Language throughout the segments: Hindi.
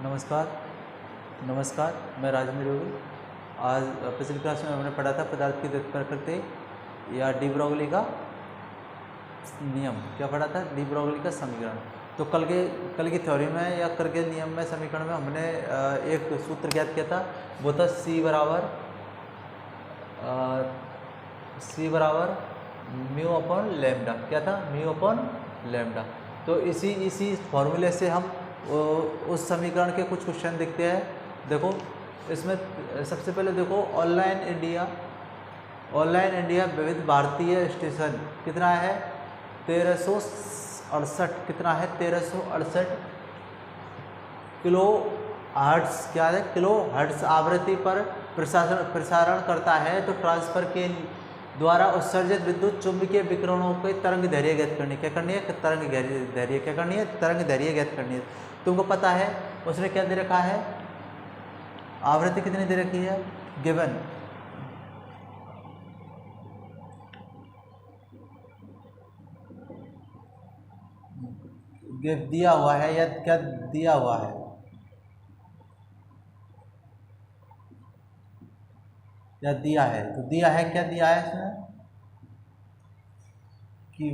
नमस्कार नमस्कार मैं राजवीर योगी। आज पिछली क्लास में हमने पढ़ा था पदार्थ की प्रकृति या डी ब्रोगली का नियम। क्या पढ़ा था? डी ब्रोगली का समीकरण। तो कल की थ्योरी में या कल के नियम में समीकरण में हमने एक सूत्र ज्ञात किया था, वो था सी बराबर म्यू अपॉन लैम्डा। क्या था? Mu upon lambda. तो इसी फॉर्मूले से हम उस समीकरण के कुछ क्वेश्चन देखते हैं। देखो इसमें सबसे पहले देखो ऑनलाइन इंडिया विविध भारतीय स्टेशन कितना है? 1368। कितना है? 1368 किलो हर्ट्ज। क्या है? किलो हर्ट्ज आवृत्ति पर प्रसारण करता है। तो ट्रांसफर के द्वारा उत्सर्जित विद्युत चुंबकीय विकिरणों के तरंग दैर्घ्य ज्ञात करनी। क्या करनी है? तरंग दैर्घ्य। क्या करनी है? तरंग दैर्घ्य ज्ञात करनी है। तुमको पता है उसने क्या दे रखा है? आवृत्ति कितनी दे रखी है? गिवन दिया हुआ है या क्या दिया हुआ है? या दिया है। तो दिया है, क्या दिया है इसमें कि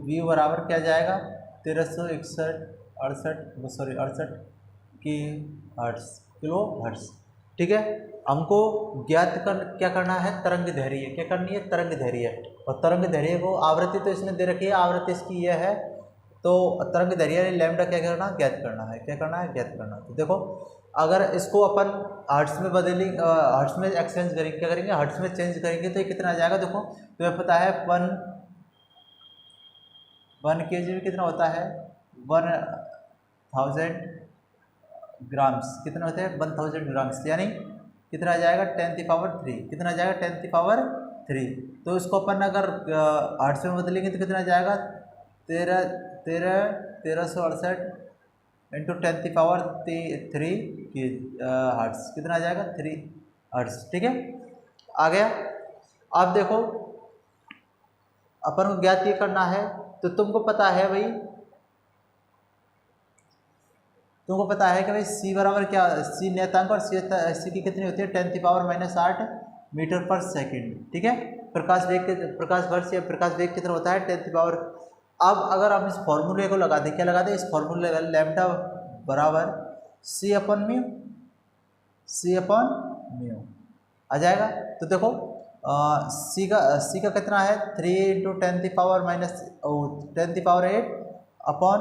v बराबर क्या जाएगा? 1368 की हर्ट्ज, किलो हर्ट्ज। ठीक है, हमको क्या करना है? तरंग दैर्घ्य। क्या करनी है? तरंग दैर्घ्य। और तरंग दैर्घ्य को आवृत्ति तो इसने दे रखी है, आवृत्ति इसकी यह है। तो तरंग दैर्घ्य लैम्डा क्या करना? ज्ञात करना है। क्या करना है? ज्ञात करना। तो देखो अगर इसको अपन हर्ट्ज में बदलेंगे, हर्ट्ज में एक्सचेंज करेंगे, क्या करेंगे? हर्ट्ज में चेंज करेंगे तो ये कितना आ जाएगा? देखो तुम्हें पता है 1 kg में कितना होता है? 1000 ग्राम्स। कितना होते हैं? 1000 ग्राम्स, यानी कितना आ जाएगा? 10⁻3। कितना आ जाएगा? 10⁻3। तो इसको अपन अगर हर्ट्ज में बदलेंगे तो कितना आ जाएगा? 1368 इंटू 10⁻3 की हर्ट्ज। कितना आ जाएगा? 3 हर्ट्ज। ठीक है, आ गया। अब देखो अपन को ज्ञात ये करना है। तो तुमको पता है भाई, सी बराबर क्या? सी नियतांक और सी की कितनी होती है? 10⁻⁸ मीटर पर सेकंड। ठीक है, प्रकाश वर्ष या प्रकाश वेग कितना होता है? 10⁻। अब अगर हम इस फॉर्मूले को लगा दें, क्या लगा दें? इस फॉर्मूले का लैम्डा बराबर सी अपॉन म्यू आ जाएगा। तो देखो सी का कितना है? 3 इंटू 10⁻8 अपॉन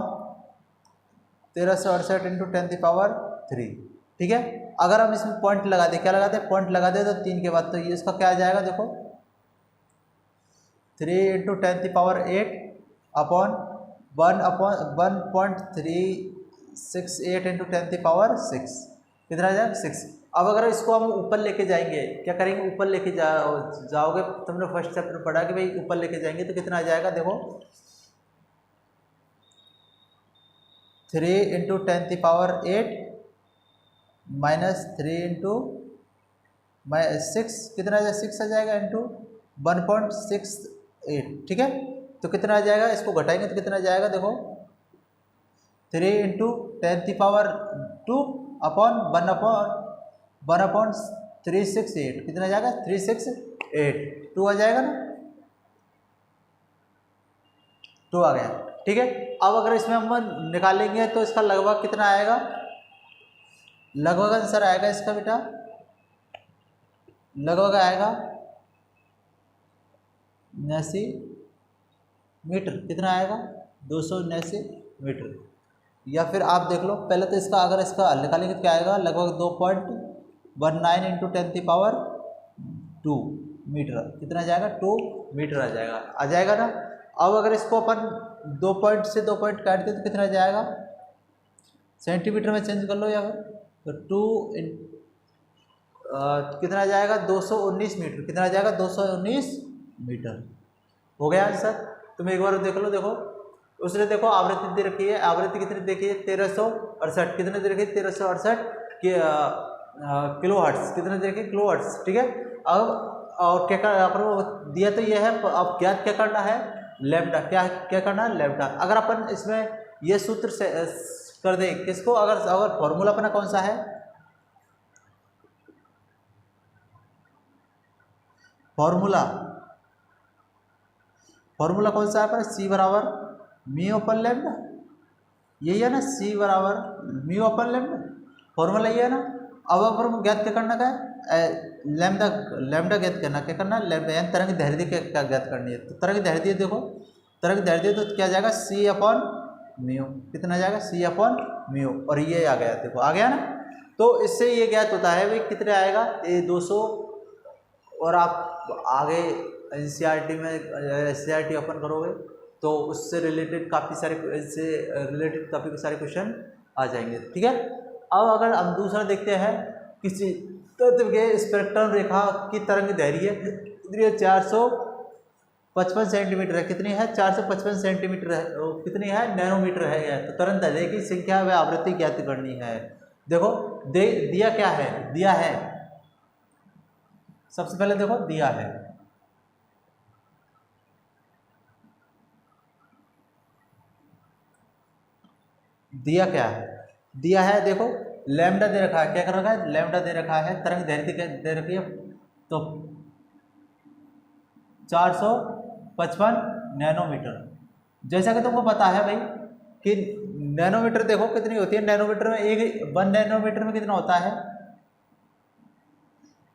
1368 इंटू 10⁻3। ठीक है, अगर हम इसमें पॉइंट लगा दें, क्या लगा दें? पॉइंट लगा दें तो 3 के बाद, तो ये इसका क्या आ जाएगा? देखो 3 इंटू 10⁻8 अपॉन 1.368 इंटू 10⁻6। कितना आ जाएगा? 6। अब अगर इसको हम ऊपर लेके जाएंगे, क्या करेंगे? ऊपर लेके जाओगे, तुमने फर्स्ट चैप्टर पढ़ा कि भाई ऊपर लेके जाएंगे तो कितना आ जाएगा? देखो 3 इंटू 10⁻8 माइनस 3 इंटू 6। कितना आ जाएगा? 6 आ जाएगा इंटू 1.68। ठीक है, तो कितना आ जाएगा? इसको घटाएंगे तो कितना आ जाएगा? देखो 3 इंटू 10⁻2 अपॉन 1/368। कितना आ जाएगा? 368। 2 आ जाएगा ना? 2 आ गया। ठीक है, अब अगर इसमें हम निकालेंगे तो इसका लगभग कितना आएगा? लगभग आंसर आएगा इसका बेटा, लगभग आएगा 79 मीटर। कितना आएगा? 279 मीटर। या फिर आप देख लो, पहले तो इसका अगर इसका हल निकालेंगे तो क्या आएगा? लगभग 2.19 इंटू 10⁻2 मीटर। कितना आ जाएगा? 2 मीटर आ जाएगा ना? अब अगर इसको अपन 2 पॉइंट से 2 पॉइंट काट दें तो कितना आ जाएगा? सेंटीमीटर में चेंज कर लो या फिर, तो 2 कितना आ जाएगा? 219 मीटर। कितना आ जाएगा? 219 मीटर। हो गया आंसर। तुम एक बार देख लो। देखो उसने देखो आवृत्ति दे रखी है, आवृत्ति कितनी देखी है? 1368। कितने दे रखी है? 1368 किलो हर्ट्ज। कितने दे रखी? Kilo hertz. ठीक है, अब और क्या अपन दिया तो ये है। अब ज्ञात क्या करना है? लैम्डा। क्या करना है? लैम्डा। अगर अपन इसमें ये सूत्र से कर दे किसको, अगर अगर फॉर्मूला अपना कौन सा है, फॉर्मूला फॉर्मूला कौन सा है अपना, सी बराबर म्यू अपन लैम्डा, यही है ना, सी बराबर म्यू अपन लैम्डा, फॉर्मूला ये है ना। अब अपन को ज्ञात क्या करना का है, लैम्डा लैम्डा ज्ञात करना, क्या करना है लैम्डा, यानी तरंग दैर्ध्य क्या ज्ञात करनी है। तो तरंग दैर्ध्य देखो, तरंग दैर्ध्य तो क्या जाएगा सी अपॉन म्यू, कितना जाएगा सी अपॉन म्यू, और ये आ गया, देखो आ गया ना। तो इससे ये ज्ञात होता है भाई कितने आएगा, ये 200, और आप आगे एनसीईआरटी में एनसीईआरटी ओपन करोगे तो उससे रिलेटेड काफ़ी सारे, इससे रिलेटेड काफ़ी सारे क्वेश्चन आ जाएंगे, ठीक है। अब अगर हम दूसरा देखते हैं, किसी तत्व के स्पेक्ट्रम रेखा की तरंग दैर्ध्य कितनी है, 455 सेंटीमीटर है, कितनी है 455 सेंटीमीटर है, कितनी है नैनोमीटर है। तो तरंग दैर्ध्य की संख्या व आवृत्ति ज्ञात करनी है। देखो दिया क्या है, दिया है, सबसे पहले देखो दिया है, दिया क्या है, दिया है देखो लैम्डा दे रखा है, क्या कर रखा है लैम्डा दे रखा है, तरंग दैर्ध्य क्या दे रखी है, तो 455 नैनोमीटर। जैसा कि तुमको पता है भाई कि नैनोमीटर देखो कितनी होती है, नैनोमीटर में एक 1 नैनोमीटर में कितना होता है,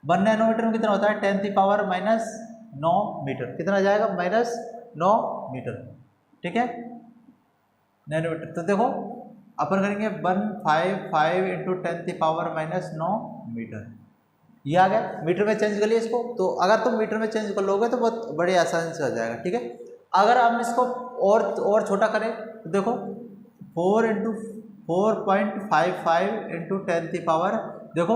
1 नैनोमीटर में कितना होता है 10⁻⁻9 मीटर, कितना जाएगा -9 मीटर, ठीक है नैनोमीटर। तो देखो अपन करेंगे 155 इंटू 10⁻⁻9 मीटर, ये आ गया। मीटर में चेंज कर लिया इसको, तो अगर तुम मीटर में चेंज कर लोगे तो बहुत बड़े आसानी से हो जाएगा, ठीक है। अगर हम इसको और छोटा करें तो देखो 4 इंटू 4.55 इंटू 10⁻, देखो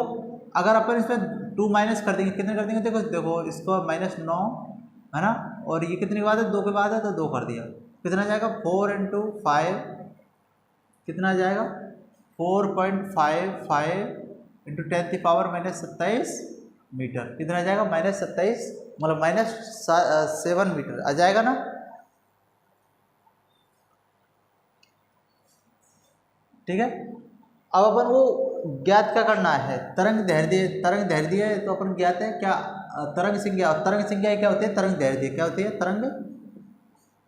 अगर अपन इसमें 2 माइनस कर देंगे, कितने कर देंगे, देखो इसको -9 है ना, और ये कितने के बाद है 2 के बाद है, तो 2 कर दिया, कितना जाएगा 4 इंटू 5, कितना जाएगा 4.55 इंटू 10⁻⁻27 मीटर, कितना जाएगा -27, मतलब -7 मीटर आ जाएगा ना, ठीक है। अब अपन वो ज्ञात क्या करना है, तरंग दैर्ध्य, तरंग दैर्ध्य है तो अपन ज्ञात है क्या, तरंग संज्ञा, तरंग संज्ञा क्या होती है, तरंग दैर्ध्य क्या होती है, तरंग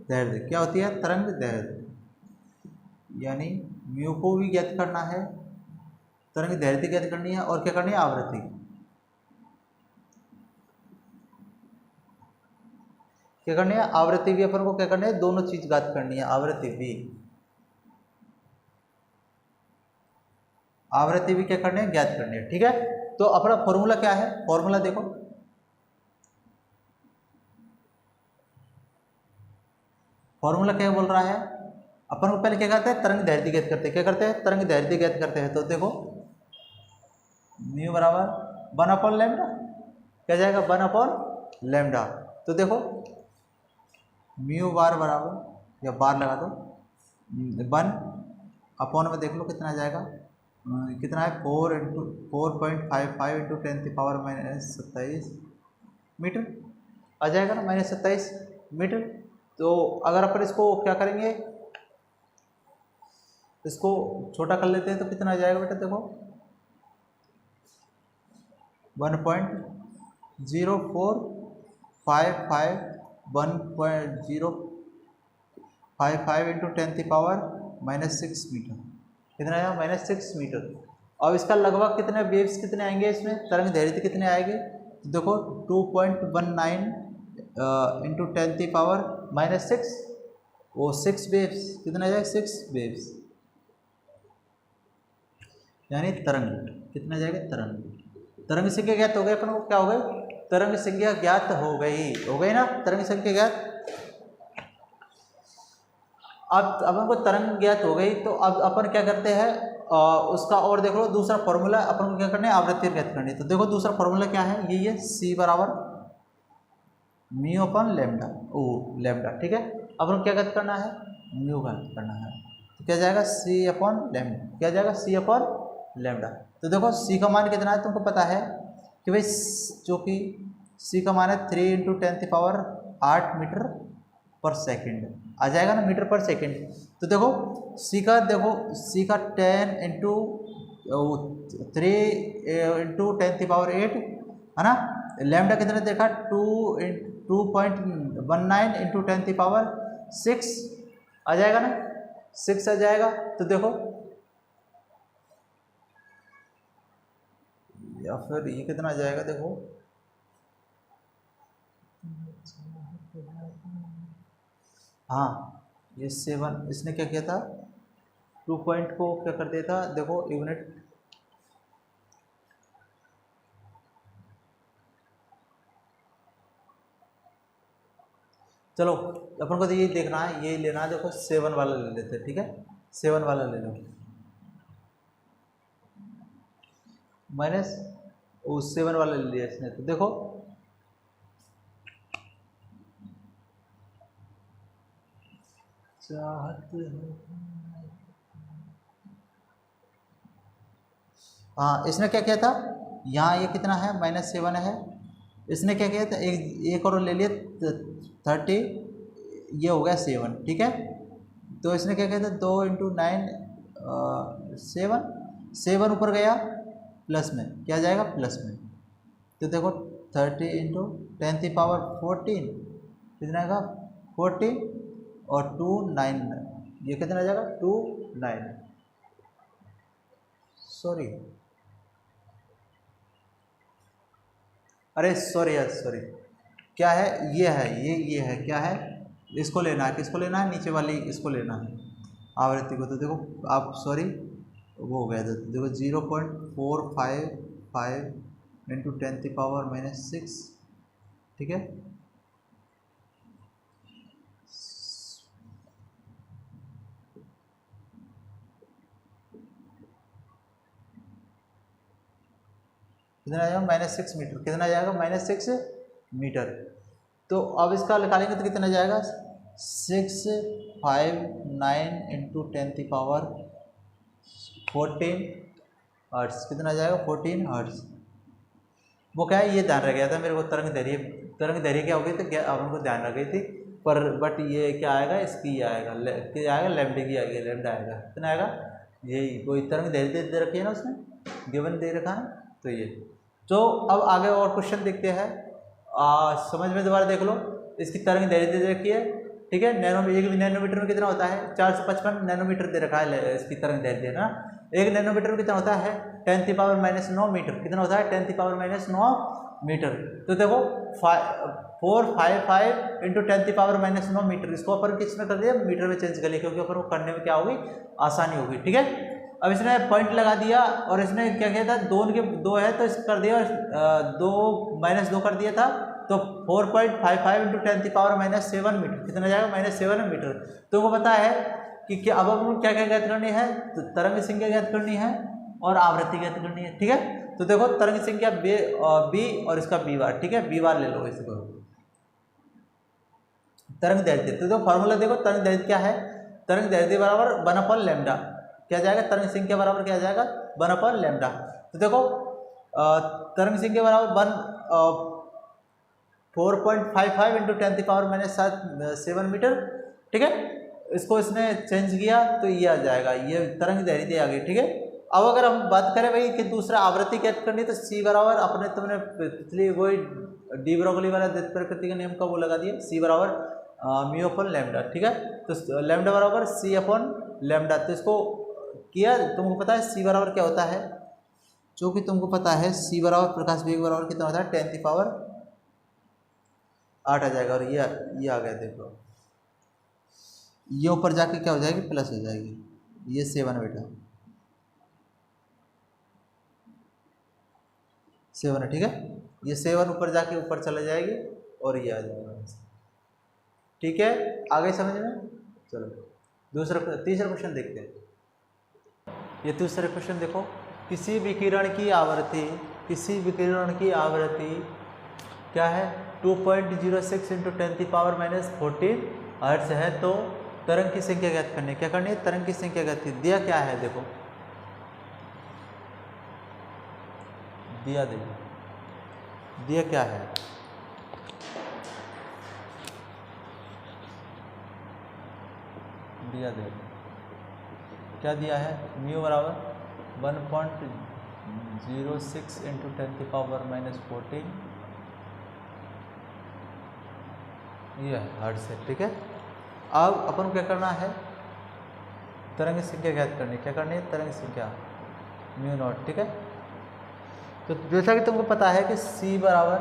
दैर्ध्य क्या होती है, तरंग दैर्ध्य, यानी म्यू को भी ज्ञात करना है, तरंग दैर्ध्य ज्ञात करनी है, और क्या करनी है आवृत्ति, क्या करनी है आवृत्ति भी अपन को क्या करनी है, दोनों चीज ज्ञात करनी है, आवृत्ति भी, आवृत्ति भी क्या करनी है ज्ञात करनी है, ठीक है। तो अपना फॉर्मूला क्या है, फॉर्मूला देखो फॉर्मूला क्या बोल रहा है, अपन को पहले क्या करते हैं तरंग दैर्ध्य ज्ञात करते हैं, क्या करते हैं तरंग दैर्ध्य ज्ञात करते हैं। तो देखो म्यू बराबर 1 अपॉन लैम्डा, क्या जाएगा 1 अपॉन लैम्डा। तो देखो म्यू बार बराबर, या बार लगा दो 1 अपॉन में, देख लो कितना जाएगा, कितना है 4.55 इंटू 10⁻⁻27 मीटर आ जाएगा ना, -27 मीटर। तो अगर अपन इसको क्या करेंगे, इसको छोटा कर लेते हैं तो कितना आ जाएगा बेटा, देखो 1.0455 1.055 इंटू 10⁻⁻6 मीटर, कितना आया -6 मीटर। अब इसका लगभग कितने वेव्स कितने आएंगे, इसमें तरंग दैर्ध्य कितने आएंगे, तो देखो 2.19 इंटू 10⁻⁻6, वो 6 वेव्स, कितना जाएगा 6 वेव्स, यानी तरंग, कितना जाएगा तरंग, तरंग संख्या ज्ञात हो गई अपन को, क्या हो गई तरंग संख्या ज्ञात हो गई ना, तरंग संख्या ज्ञात। अब अपन को तरंग ज्ञात हो गई, तो अब अपन क्या करते हैं, उसका और देख लो दूसरा फॉर्मूला अपन को क्या करना है, आवृत्ति ज्ञात करनी है। तो देखो दूसरा फॉर्मूला क्या है, यही है सी बराबर म्यू अपॉन लैम्डा, ओ लैम्डा, ठीक है। अपन को क्या ज्ञात करना है, म्यू ज्ञात करना है, तो क्या जाएगा सी अपॉन लैम्डा, क्या जाएगा सी अपॉन लैम्डा। तो देखो सी का मान कितना है तुमको पता है कि भाई, जो कि सी का मान है 3 इंटू 10⁸ मीटर पर सेकेंड, आ जाएगा ना मीटर पर सेकेंड। तो देखो सी का 10 इंटू 3 × 10⁸ है ना। लैम्डा कितना देखा 2.19 इंटू 10⁶ आ जाएगा ना, 6 आ जाएगा। तो देखो या फिर ये कितना आ जाएगा देखो, हाँ ये 7, इसने क्या किया था 2 पॉइंट को क्या कर दिया था देखो यूनिट, चलो अपन को तो ये देखना है, ये लेना है देखो 7 वाला ले लेते हैं, ठीक है 7 वाला ले लो, माइनस वो 7 वाला ले लिया इसने। तो देखो हाँ इसने क्या किया था, यहाँ ये कितना है -7 है, इसने क्या किया था एक और ले लिया 30, ये हो गया 7, ठीक है। तो इसने क्या किया था 2 × 9 7 ऊपर गया प्लस में, क्या जाएगा प्लस में। तो देखो 30 × 10⁻14 कितना आएगा 40 और 2 9, ये कितना आ जाएगा 2 9, सॉरी अरे सॉरी यार सॉरी, क्या है ये है क्या है, इसको लेना है, किसको लेना है नीचे वाली इसको लेना है आवृत्ति को। तो देखो आप सॉरी वो हो गया था, देखो 0.455 इंटू 10⁻⁻6, ठीक है। कितना आ जाएगा -6 मीटर, कितना जाएगा -6 मीटर। तो अब इसका निकालेंगे तो कितना जाएगा 659 इंटू 10⁻14 हर्ट्ज, कितना जाएगा 14 हर्ट्ज। वो क्या है ये ध्यान रह गया था मेरे को, तरंग दैर्घ्य क्या हो गई तो क्या हमको ध्यान रख गई थी, पर बट ये क्या आएगा इसकी आएगा क्या आएगा लैम्डा की आएगी, लैम्डा आएगा कितना आएगा, यही कोई तरंग दैर्घ्य दे रखी है ना उसने, गिवन दे रखा है तो ये। तो अब आगे और क्वेश्चन देखते हैं, समझ में दोबारा देख लो, इसकी तरंग दैर्घ्य दे रखी है, ठीक है। एक नैनोमीटर में कितना होता है 455 नैनोमीटर दे रखा है इसकी तरंग दैर्घ्य ना। 1 नैनोमीटर में कितना होता है 10⁻⁹ मीटर, कितना होता है 10⁻⁹ मीटर। तो देखो 455 इंटू 10⁻⁹ मीटर, इसको अपन किस में कर दिया मीटर में चेंज कर लिया, क्योंकि अपन को करने में क्या होगी आसानी होगी, ठीक है। अब इसने पॉइंट लगा दिया और इसने क्या किया था 2 है तो इसको कर दिया 2 -2 कर दिया था, तो 4.55 इंटू 10⁻⁷ मीटर कितना जाएगा -7 मीटर। तो वो पता है कि क्या अब हम क्या क्या ज्ञात करनी है, तो तरंग संख्या ज्ञात करनी है और आवृत्ति ज्ञात करनी है, ठीक है। तो देखो तरंग संख्या बी और इसका बी बार, ठीक है, बी बार ले लो इसको, तरंग दैर्घ्य। तो देखो फॉर्मूला देखो, तरंग दैर्घ्य क्या है, तरंग दैर्घ्य बराबर 1/λ, क्या जाएगा तरंग संख्या बराबर क्या जाएगा 1/λ। तो देखो तरंग संख्या बराबर 4.55 इंटू 10⁻⁷ मीटर, ठीक है। इसको इसने चेंज किया तो ये आ जाएगा, ये तरंग दैर्घ्य आ गई, ठीक है। अब अगर हम बात करें भाई कि दूसरा आवृत्ति क्या करनी, तो सी बराबर अपने तुमने पिछली वही डी ब्रोगली वाला प्रकृति के नियम का वो लगा दिया, सी बराबर μ/λ, ठीक है। तो लैम्डा बराबर c/λ, तो इसको किया, तुमको पता है सी बराबर क्या होता है, जो कि तुमको पता है सी बराबर प्रकाश वेग बराबर कितना होता है 10⁸ आ जाएगा। और ये आ गया देखो, ये ऊपर जाके क्या हो जाएगी प्लस हो जाएगी, ये 7 बेटा 7 है, ठीक है। ये 7 ऊपर जाके ऊपर चला जाएगी और ये आ जाएगा, ठीक है। आगे समझ में। चलो तीसरा क्वेश्चन देखते हैं। ये तीसरा क्वेश्चन देखो, किसी विकिरण की आवृत्ति क्या है 2.06 इंटू 10⁻⁻14 हर्ट्ज है, तो तरंग की संख्या ज्ञात करनी है। क्या करनी है तरंग की संख्या ज्ञात करनी, दिया क्या है देखो, दिया क्या है दिया देखो क्या दिया है, म्यू बराबर 1.06 इंटू 10⁻⁻14 ये हर्ट्ज है। ठीक है, अब अपन को क्या करना है, तरंग संख्या ज्ञात करनी। क्या करनी है, तरंग संख्या म्यू नॉट। ठीक है, तो जैसा कि तुमको पता है कि c बराबर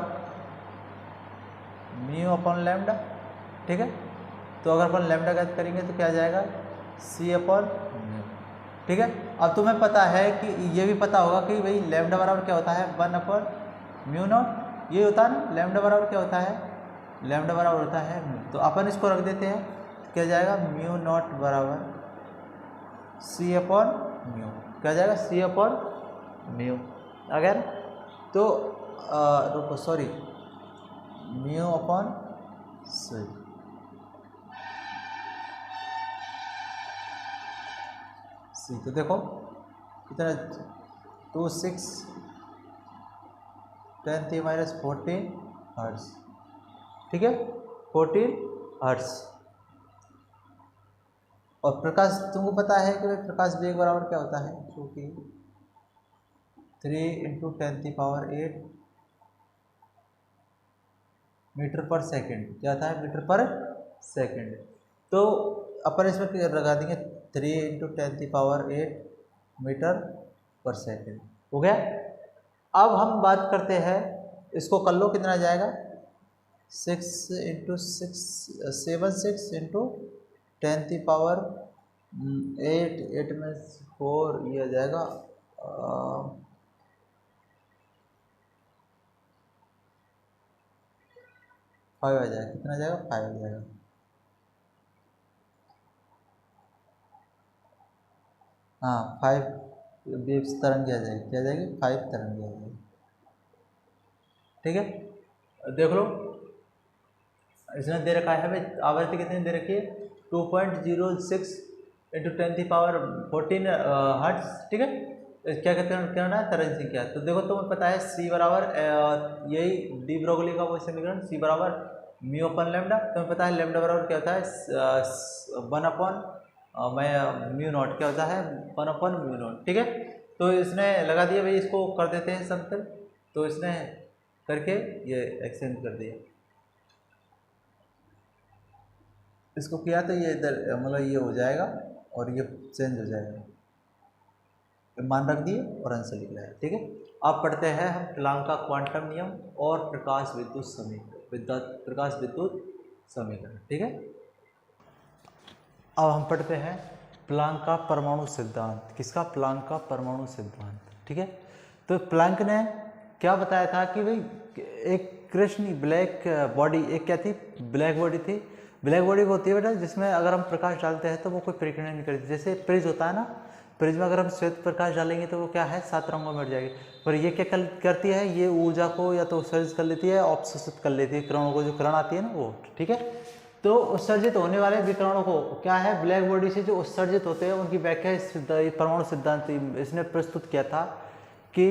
म्यू अपॉन लैम्डा। ठीक है, तो अगर अपन लैम्डा ज्ञात करेंगे तो क्या आ जाएगा, c अपॉन म्यू। ठीक है, अब तुम्हें पता है कि ये भी पता होगा कि भाई लैम्डा बराबर क्या होता है, 1 अपॉन म्यू नॉट। ये होता है ना, लैम्डा बराबर क्या होता है, लैम्डा बराबर होता है म्यू। तो अपन इसको रख देते हैं, क्या जाएगा, म्यू नॉट बराबर c अपॉन म्यू। क्या जाएगा, c अपॉन म्यू। अगर तो रुको सॉरी, म्यू अपॉन सी। तो देखो कितना, 26 10⁻14 हर्ट्ज। ठीक है, 14 हर्ट्ज। और प्रकाश तुमको पता है कि प्रकाश वेग बराबर क्या होता है, क्योंकि 3 × 10⁸ मीटर पर सेकंड। क्या था है, मीटर पर सेकंड। तो अपन इसमें लगा देंगे 3 × 10⁸ मीटर पर सेकंड। हो गया। अब हम बात करते हैं, इसको कर लो, कितना जाएगा, 76 × 10⁸8 8 में 4 ये आ जाएगा 5 आ जाएगा। कितना जाएगा, 5 आ जाएगा। हाँ 5 वेव्स तरंग आ जाएगी। क्या आ जाएगी, 5 तरंग आ जाएगी। ठीक है, देख लो इसने दे रखा है भाई, आवृत्ति कितनी दे रखी है, 2.06 × 10⁻14 हर्ट्ज। ठीक है, क्या कहते हैं, क्या है तरंग संख्या। तो देखो तुम्हें पता है c बराबर यही डी ब्रोगली का वो समीकरण, c बराबर म्यू अपन लैम्डा। तुम्हें पता है लैम्डा बराबर क्या होता है, 1 अपॉन म्यू नॉट। क्या होता है, 1 अपॉन म्यू नॉट। ठीक है, तो इसने लगा दिया भाई, इसको कर देते हैं समतल। तो इसने करके ये एक्सचेंज कर दिया, इसको किया तो ये इधर मतलब ये हो जाएगा और ये चेंज हो जाएगा। मान रख दिए और आंसर लिख रहा है। ठीक है, अब पढ़ते हैं हम प्लांक का क्वांटम नियम और प्रकाश विद्युत समीकरण, प्रकाश विद्युत समीकरण। ठीक है, अब हम पढ़ते हैं प्लांक का परमाणु सिद्धांत। किसका, प्लांक का परमाणु सिद्धांत। ठीक है, तो प्लांक ने क्या बताया था कि भाई एक कृष्ण ब्लैक बॉडी, एक क्या थी, ब्लैक बॉडी थी। ब्लैक बॉडी होती है बेटा जिसमें अगर हम प्रकाश डालते हैं तो वो कोई प्रक्रिया नहीं करती। जैसे प्रिज होता है ना, प्रिज में अगर हम श्वेत प्रकाश डालेंगे तो वो क्या है, 7 रंगों में मिट जाएगी। पर ये क्या करती है, ये ऊर्जा को या तो उत्सर्जित कर लेती है, अवशोषित कर लेती है किरणों को, जो किरण आती है ना वो। ठीक है, तो उत्सर्जित होने वाले विकिरणों को क्या है, ब्लैक बॉडी से जो उत्सर्जित होते हैं उनकी व्याख्या परमाणु सिद्धांत इसने प्रस्तुत किया था कि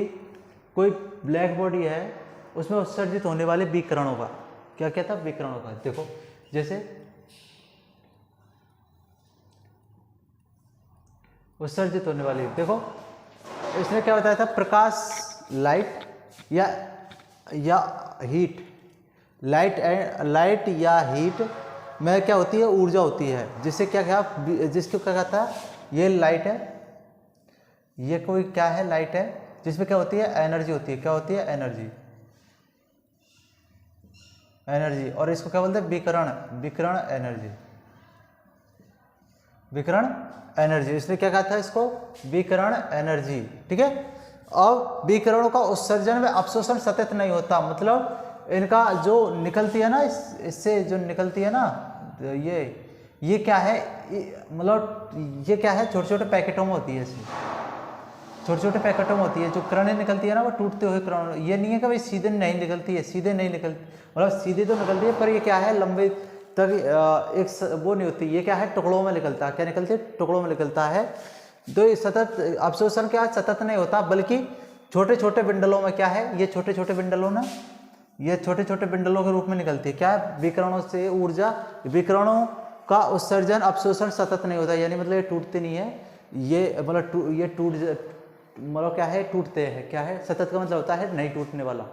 कोई ब्लैक बॉडी है उसमें उत्सर्जित होने वाले विकिरणों का क्या क्या था, विकिरणों का। देखो जैसे उत्सर्जित होने वाली, देखो इसने क्या बताया था, प्रकाश, लाइट या हीट, लाइट या हीट में क्या होती है, ऊर्जा होती है। जिससे क्या जिसको क्या कहता है, ये लाइट है, ये कोई क्या है, लाइट है, जिसमें क्या होती है, एनर्जी होती है। क्या होती है, एनर्जी। और इसको क्या बोलते हैं, विकिरण एनर्जी, विकिरण एनर्जी। इसने क्या कहा था इसको, विकिरण एनर्जी। ठीक है, अब विकिरणों का उत्सर्जन में अवशोषण सतत नहीं होता, मतलब इनका जो निकलती है ना, इससे जो निकलती है ना, ये क्या है, मतलब ये क्या है, छोटे छोटे पैकेटों में होती है, इसमें छोटे छोटे पैकेटों में होती है। जो किरणें निकलती है ना, वो टूटते हुए किरण, ये नहीं है कि भाई सीधे नहीं निकलती है, सीधे नहीं निकलती, मतलब सीधे तो निकलती है पर ये क्या है, लंबे तक एक वो नहीं होती, ये क्या है, टुकड़ों में निकलता है। क्या निकलती है, टुकड़ों में निकलता है। तो ये सतत अवशोषण क्या सतत नहीं होता, बल्कि छोटे छोटे बिंडलों में क्या है, ये छोटे छोटे बिंडलों ना, ये छोटे छोटे बिंडलों के रूप में निकलती है। क्या, विकिरणों से ऊर्जा, विकिरणों का उत्सर्जन अपशोषण सतत नहीं होता, यानी मतलब ये टूटते नहीं है, ये मतलब ये मतलब क्या है, टूटते हैं, क्या है, सतत का मतलब होता है नहीं टूटने वाला,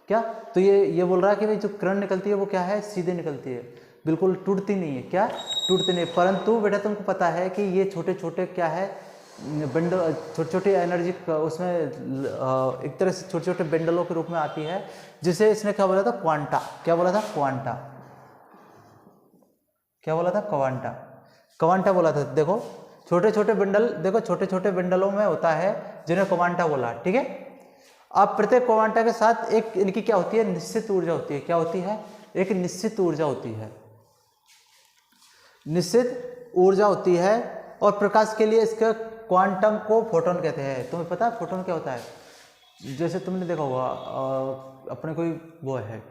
क्या, तो ये बोल रहा है कि भाई जो किरण निकलती है वो क्या है, सीधे निकलती है, बिल्कुल टूटती नहीं है, क्या टूटती नहीं, परंतु बेटा तुमको पता है कि ये छोटे छोटे क्या है बंडल, छोटे छोटे एनर्जी उसमें एक तरह से छोटे छोटे बंडलों के रूप में आती है, जिसे इसने क्या बोला था, क्वांटा, क्या बोला था, क्वांटा, क्या बोला था, क्वांटा, क्वांटा बोला था। देखो छोटे छोटे बंडल, देखो छोटे छोटे बंडलों में होता है जिन्हें क्वांटा बोला, ठीक है। अब प्रत्येक क्वांटा के साथ एक इनकी क्या होती है, निश्चित ऊर्जा होती है, क्या होती है, एक निश्चित ऊर्जा होती है, निश्चित ऊर्जा होती है, और प्रकाश के लिए इसके क्वांटम को फोटोन कहते हैं। तुम्हें पता है फोटोन क्या होता है, जैसे तुमने देखा होगा अपने कोई वो है,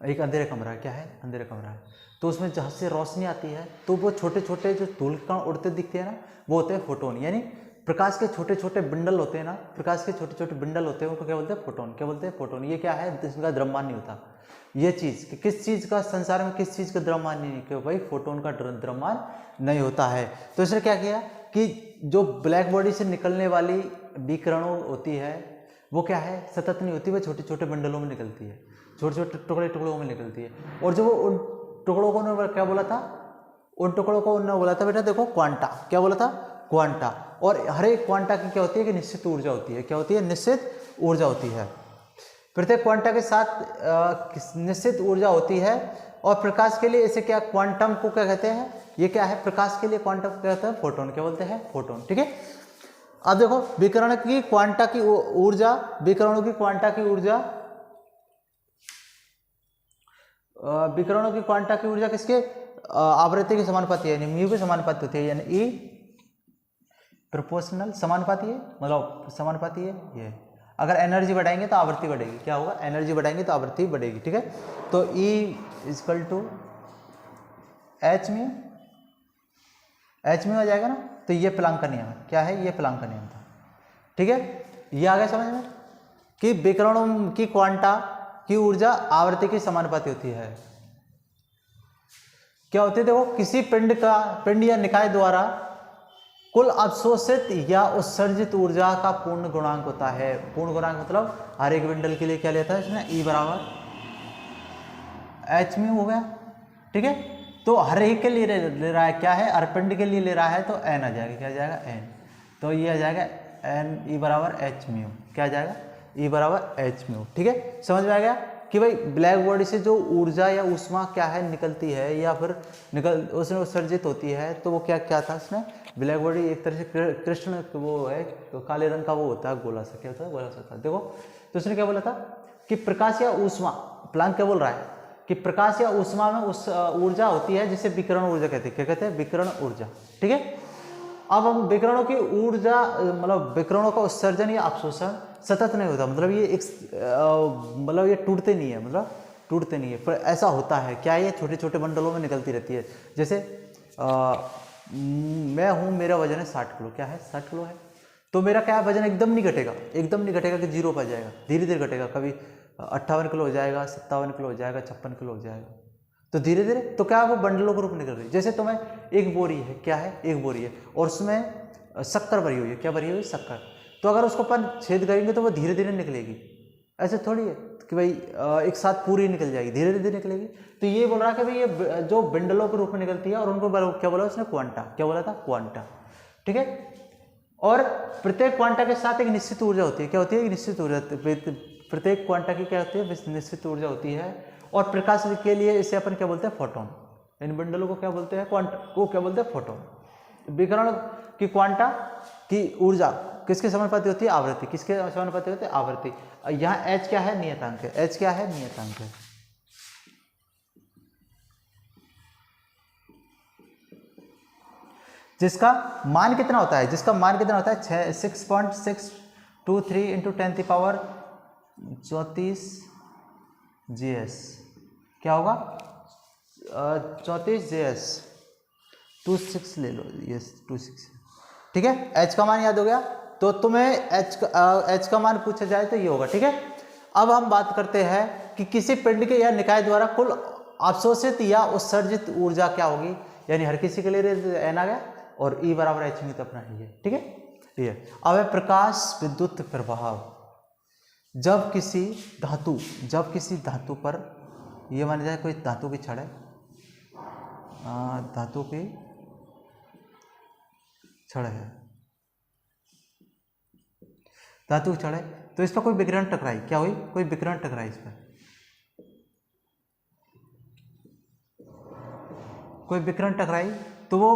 एक अंधेरा कमरा, क्या है, अंधेरा कमरा है, तो उसमें जहाँ से रोशनी आती है तो वो छोटे छोटे जो धूल कण उड़ते दिखते हैं ना, वो होते हैं फोटोन, यानी प्रकाश के छोटे छोटे बंडल होते हैं ना, प्रकाश के छोटे छोटे बंडल होते हैं, उनको क्या बोलते हैं, फोटोन, क्या बोलते हैं, फोटोन। ये क्या है, इसका द्रव्यमान नहीं होता, ये चीज़ कि किस चीज़ का संसार में किस चीज़ का द्रव्यमान नहीं, कि भाई फोटोन का द्रव्यमान नहीं होता है। तो इसने क्या किया कि जो ब्लैक बॉडी से निकलने वाली विकिरणों होती है वो क्या है, सतत नहीं होती, वह छोटे छोटे बंडलों में निकलती है, छोटे छोटे टुकड़े टुकड़ों में निकलती है, और जो वो उन टुकड़ों को ने क्या बोला था, उन टुकड़ों को उन्होंने बोला था बेटा देखो क्वांटा, क्या बोला था, क्वांटा। और हर एक क्वांटा की क्या होती है कि निश्चित ऊर्जा होती है, क्या होती है, निश्चित ऊर्जा होती है, प्रत्येक क्वांटा के साथ निश्चित ऊर्जा होती है। और प्रकाश के लिए इसे क्या, क्वांटम को क्या कहते हैं, ये क्या है, प्रकाश के लिए क्वांटम को कहते हैं फोटोन, क्या बोलते हैं, फोटोन, ठीक है। अब देखो विकिरण की क्वांटा की ऊर्जा, विकिरणों की क्वांटा की ऊर्जा, विकिरणों की क्वांटा की ऊर्जा किसके, आवृत्ति के समानुपाती है, यानी म्यू के समानुपाती होती है, यानी ई प्रोपोर्शनल, समानुपाती है, मतलब समानुपाती है ये। अगर एनर्जी बढ़ाएंगे तो आवृत्ति बढ़ेगी, क्या होगा, एनर्जी बढ़ाएंगे तो आवृत्ति बढ़ेगी, ठीक है। तो E equal to H mu, H mu आ जाएगा ना, तो ये प्लांक का नियम है, क्या है, ये प्लांक का नियम था, ठीक है। ये आ गया समझ में कि विकिरणों की क्वांटा की ऊर्जा आवृत्ति के समानुपाती होती है। क्या होती है, देखो किसी पिंड या निकाय द्वारा कुल अवशोषित या उत्सर्जित ऊर्जा का पूर्ण गुणांक होता है। पूर्ण गुणांक मतलब हर एक बंडल के लिए क्या लेता है इसने, E बराबर एच म्यू हो गया, ठीक है। तो हर एक के लिए ले रहा है, क्या है, हर पिंड के लिए ले रहा है, तो एन आ जाएगा, क्या आ जाएगा, एन, तो ये आ जाएगा एन ई बराबर एच म्यू, क्या आ जाएगा, ई बराबर एच म्यू, ठीक है। समझ में आ गया कि भाई ब्लैक बॉडी से जो ऊर्जा या ऊष्मा क्या है निकलती है या फिर उसमें उत्सर्जित होती है, तो वो क्या क्या था इसमें, ब्लैक बॉडी एक तरह से कृष्ण वो है, तो काले रंग का वो होता है, गोला सा, क्या होता है, गोला सा था। देखो तो उसने क्या बोला था कि प्रकाश या ऊष्मा, प्लांक क्या बोल रहा है कि प्रकाश या ऊष्मा में उस ऊर्जा होती है जिसे विकिरण ऊर्जा कहते हैं, क्या कहते हैं, विकिरण ऊर्जा, ठीक है। अब हम विकिरणों की ऊर्जा, मतलब विकिरणों का उत्सर्जन या अवशोषण सतत नहीं होता, मतलब ये एक मतलब ये टूटते नहीं है, मतलब टूटते नहीं है, पर ऐसा होता है, क्या ये छोटे छोटे बंडलों में निकलती रहती है। जैसे मैं हूँ, मेरा वजन है 60 किलो, क्या है, 60 किलो है, तो मेरा क्या वजन एकदम नहीं घटेगा, एकदम नहीं घटेगा कि 0 पर जाएगा, धीरे धीरे घटेगा, कभी 58 किलो हो जाएगा, 57 किलो हो जाएगा, 56 किलो हो जाएगा, तो धीरे धीरे, तो क्या वो बंडलों के रूप में निकल रही है। जैसे तुम्हें एक बोरी है, क्या है, एक बोरी है, और उसमें शक्कर भरी हुई है, क्या भरी हुई है, शक्कर, तो अगर उसको अपन छेद करेंगे तो वो धीरे धीरे निकलेगी, ऐसे थोड़ी है कि भाई एक साथ पूरी निकल जाएगी, धीरे धीरे निकलेगी। तो ये बोल रहा है कि भाई ये जो बंडलों के रूप में निकलती है, और उनको क्या बोला उसने, क्वांटा, क्या बोला था, क्वांटा, ठीक है। और प्रत्येक क्वांटा के साथ एक निश्चित ऊर्जा होती है, क्या होती है, एक निश्चित ऊर्जा, प्रत्येक क्वांटा की क्या होती है, निश्चित ऊर्जा होती है। और प्रकाश के लिए इसे अपन क्या बोलते हैं, फोटोन, इन बंडलों को क्या बोलते हैं, क्वांटा को क्या बोलते हैं, फोटोन। विकिरण की क्वांटा की ऊर्जा किसके समानुपाती होती है, आवृत्ति, किसके समानुपाती होती है, आवृत्ति। यहाँ एच क्या है, नियतांक है, एच क्या है, नियतांक है, जिसका मान कितना होता है, जिसका मान कितना होता है, 6.623 इंटू 10 की पावर 34 GS, क्या होगा, 34 GS, 26 ले लो, ये 26, ठीक है। h का मान याद हो गया, तो तुम्हें h का मान पूछा जाए तो ये होगा, ठीक है। अब हम बात करते हैं कि किसी पिंड के या निकाय द्वारा कुल अवशोषित या उत्सर्जित ऊर्जा क्या होगी, यानी हर किसी के लिए n आ गया, और E बराबर h म्यू तो अपना ही है, ठीक है। ये अब है प्रकाश विद्युत प्रभाव। जब किसी धातु पर, ये मान जाए कोई धातु की छड़ है, धातु की छड़ है, धातु की छड़ है, तो इस पर कोई विकिरण टकराई, क्या हुई, कोई विकिरण टकराई इस पर, कोई विकिरण टकराई, तो वो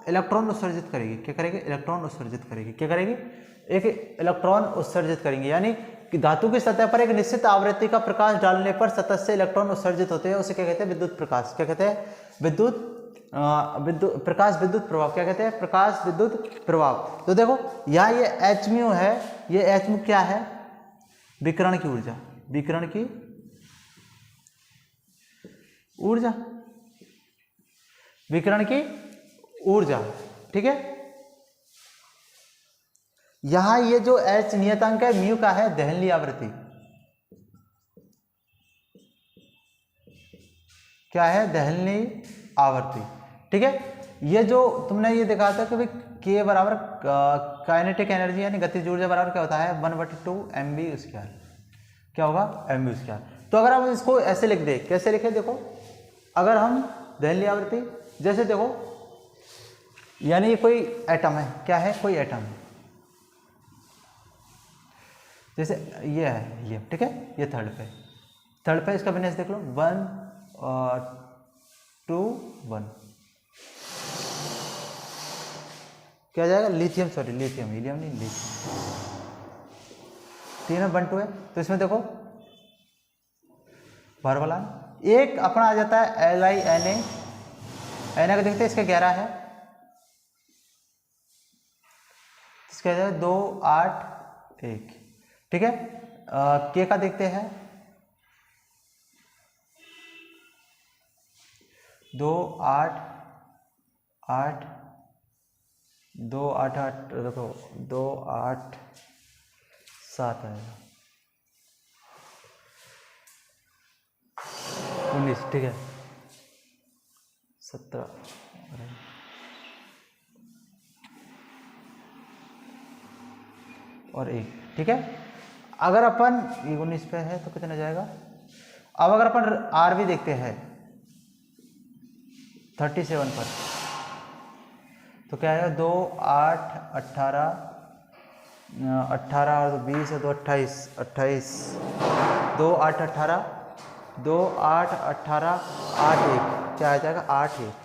इलेक्ट्रॉन उत्सर्जित करेगी। क्या करेगी, इलेक्ट्रॉन उत्सर्जित करेगी। क्या करेगी, एक इलेक्ट्रॉन उत्सर्जित करेंगे। यानी कि धातु की सतह पर एक निश्चित आवृत्ति का प्रकाश डालने पर सतह से इलेक्ट्रॉन उत्सर्जित होते हैं, उसे क्या कहते हैं, विद्युत प्रकाश। क्या कहते हैं, प्रकाश विद्युत प्रभाव। क्या कहते हैं, प्रकाश विद्युत प्रभाव। तो देखो यहाँ ये एच म्यू है, ये एच म्यू क्या है, विकिरण की ऊर्जा, विकिरण की ऊर्जा, विकिरण की ऊर्जा, ठीक है। यहां ये जो एच नियतांक है म्यू का है दहनली आवृत्ति, क्या है, दहनली आवृत्ति, ठीक है। ये जो तुमने ये देखा था कि भाई के बराबर काइनेटिक एनर्जी यानी गतिज ऊर्जा बराबर क्या होता है, 1/2 mv², क्या होगा, mv²। तो अगर हम इसको ऐसे लिख दे, कैसे लिखे, देखो अगर हम दहनली आवृत्ति, जैसे देखो यानी ये कोई एटम है, क्या है, कोई एटम है, जैसे ये है हीलियम, ठीक है, ये थर्ड पे इसका विन्यास देख लो, 1 2 1, क्या जाएगा, लिथियम, सॉरी लिथियम, हीलियम नहीं, लिथियम, तीनों 1 2 है। तो इसमें देखो बार वाला एक अपना आ जाता है LiNa, का देखते हैं, इसका 11 है, इसका 2 8 1, ठीक है। के का देखते हैं, 2 8 8 2 8 8, देखो 2 8 7 आएगा, 19, ठीक है, 17 और 1, ठीक है। अगर अपन 19 पे है तो कितना जाएगा। अब अगर अपन आर भी देखते हैं 37 पर, तो क्या है, 2 8 18 18 और 20 और 2 28 28, 2 8 18 2 8 18 8 1, क्या आ जाएगा, 8 1,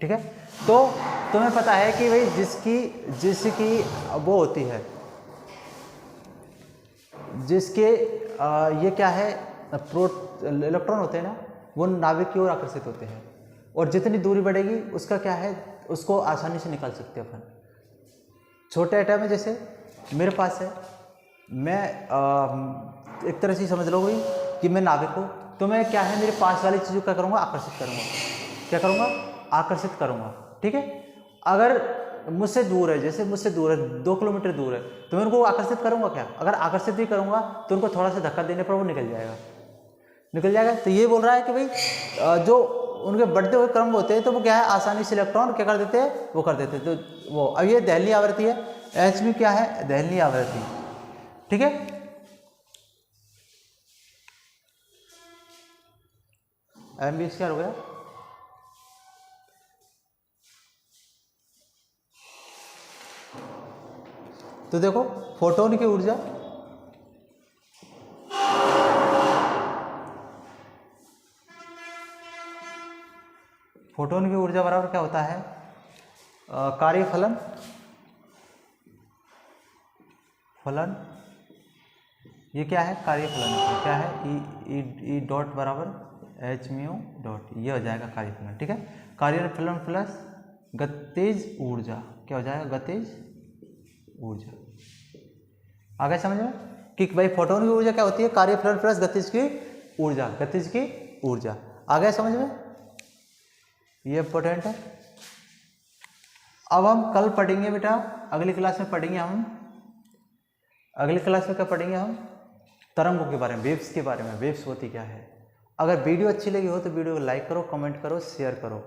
ठीक है। तो तुम्हें पता है कि भाई जिसकी वो होती है, जिसके ये क्या है, इलेक्ट्रॉन होते हैं ना, वो नाभिक की ओर आकर्षित होते हैं, और जितनी दूरी बढ़ेगी उसका क्या है, उसको आसानी से निकाल सकते हैं अपन। छोटे एटम है, जैसे मेरे पास है, मैं एक तरह से समझ लो भाई कि मैं नाभिक हूँ, तो मैं क्या है, मेरे पास वाली चीज़ों क्या करूँगा, आकर्षित करूँगा, क्या करूँगा, आकर्षित करूँगा, ठीक है। अगर मुझसे दूर है, जैसे मुझसे दूर है 2 किलोमीटर दूर है, तो मैं उनको आकर्षित करूँगा क्या, अगर आकर्षित भी करूँगा तो उनको थोड़ा सा धक्का देने पर वो निकल जाएगा। तो ये बोल रहा है कि भाई जो उनके बढ़ते हुए क्रम होते हैं, तो वो क्या है, आसानी से इलेक्ट्रॉन क्या कर देते हैं, वो कर देते हैं। तो वो अब ये दहनली आवृत्ति है, एच भी क्या है, दहनली आवृत्ति, ठीक है। mv² हो गया। तो देखो फोटोन की ऊर्जा, फोटोन की ऊर्जा बराबर क्या होता है, कार्यफलन फलन, ये क्या है, कार्यफलन, क्या है, ई डॉट बराबर एच म्यू डॉट, ये हो जाएगा कार्यफलन, ठीक है। कार्यफलन प्लस गतिज ऊर्जा, क्या हो जाएगा, गतिज ऊर्जा। आगे समझ में कि भाई फोटोन की ऊर्जा क्या होती है, कार्यफलन प्लस गतिज की ऊर्जा, गतिज की ऊर्जा। आगे समझ में, ये इंपॉर्टेंट है। अब हम कल पढ़ेंगे बेटा, अगली क्लास में पढ़ेंगे हम, अगली क्लास में क्या पढ़ेंगे हम, तरंगों के बारे में, वेव्स के बारे में, वेव्स होती क्या है। अगर वीडियो अच्छी लगी हो तो वीडियो को लाइक करो, कमेंट करो, शेयर करो।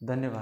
धन्यवाद।